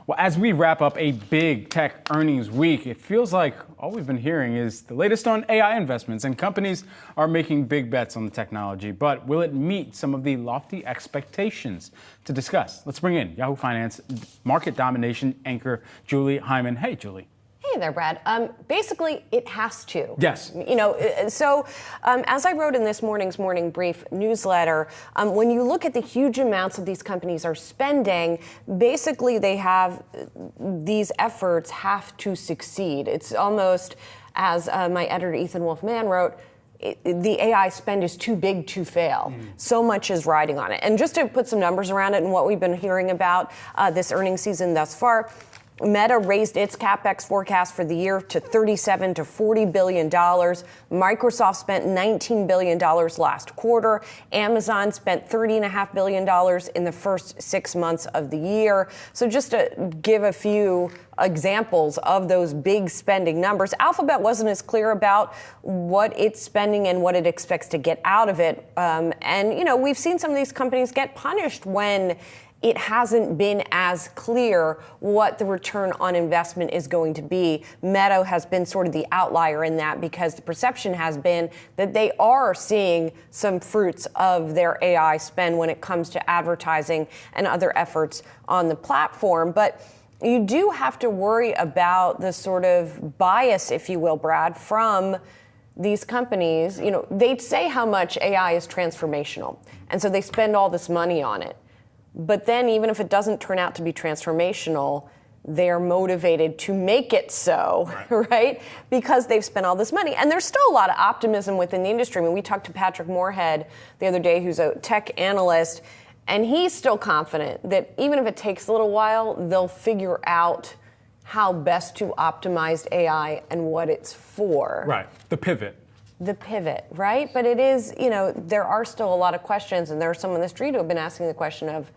Well, as we wrap up a big tech earnings week, it feels like all we've been hearing is the latest on AI investments, and companies are making big bets on the technology. But will it meet some of the lofty expectations? To discuss, let's bring in Yahoo Finance market domination anchor Julie Hyman. Hey, Julie. Hey there, Brad. Basically, it has to. Yes. As I wrote in this morning's Morning Brief newsletter, when you look at the huge amounts that these companies are spending, basically these efforts have to succeed. It's almost, as my editor Ethan Wolf-Mann wrote, the AI spend is too big to fail. So much is riding on it. And just to put some numbers around it and what we've been hearing about this earnings season thus far, Meta raised its CapEx forecast for the year to $37 to $40 billion. Microsoft spent $19 billion last quarter. Amazon spent $30.5 billion in the first 6 months of the year. So just to give a few examples of those big spending numbers, Alphabet wasn't as clear about what it's spending and what it expects to get out of it. We've seen some of these companies get punished when it hasn't been as clear what the return on investment is going to be. Meta has been sort of the outlier in that because the perception has been that they are seeing some fruits of their AI spend when it comes to advertising and other efforts on the platform. But you do have to worry about the sort of bias, if you will, Brad, from these companies. They'd say how much AI is transformational, and so they spend all this money on it. But then even if it doesn't turn out to be transformational, they're motivated to make it so, right? Because they've spent all this money. And there's still a lot of optimism within the industry. I mean, we talked to Patrick Moorhead the other day, who's a tech analyst, and he's still confident that even if it takes a little while, they'll figure out how best to optimize AI and what it's for. Right, the pivot, right? But it is, there are still a lot of questions, and there are some on the street who have been asking the question of,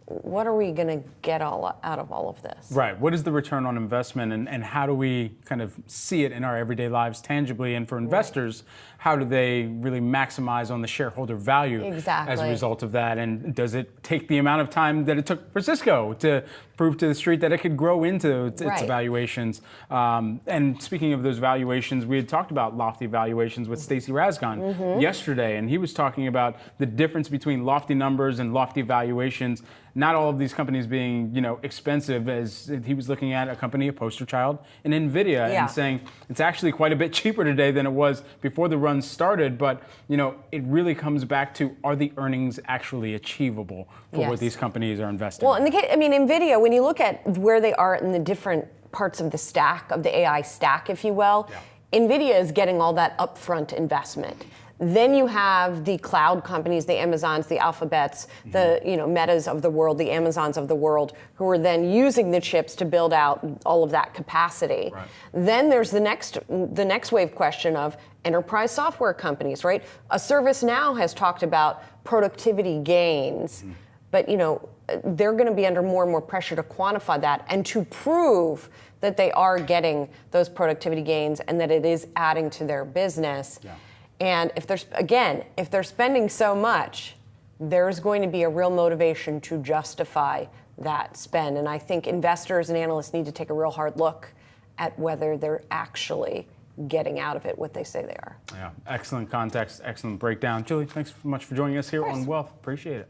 what are we going to get out of all of this? Right. What is the return on investment, and how do we kind of see it in our everyday lives tangibly? And for investors, how do they really maximize on the shareholder value as a result of that? And does it take the amount of time that it took for Cisco to prove to the street that it could grow into its valuations? And speaking of those valuations, we had talked about lofty valuations with Stacy Rasgon yesterday, and he was talking about the difference between lofty numbers and lofty valuations. Not all of these companies being, expensive, as he was looking at a company, a poster child, in NVIDIA, and saying it's actually quite a bit cheaper today than it was before the run started. But, it really comes back to, are the earnings actually achievable for what these companies are investing? Well, NVIDIA, when you look at where they are in the different parts of the stack, of the AI stack, if you will, NVIDIA is getting all that upfront investment. Then you have the cloud companies, the Amazons, the Alphabets, the Metas of the world, the Amazons of the world, who are then using the chips to build out all of that capacity. Then there's the next wave question of enterprise software companies, right? A ServiceNow has talked about productivity gains, but they're going to be under more and more pressure to quantify that and to prove that they are getting those productivity gains and that it is adding to their business. And if they're spending so much, there's going to be a real motivation to justify that spend. And I think investors and analysts need to take a real hard look at whether they're actually getting out of it what they say they are. Yeah, excellent context, excellent breakdown. Julie, thanks so much for joining us here on Wealth. Appreciate it.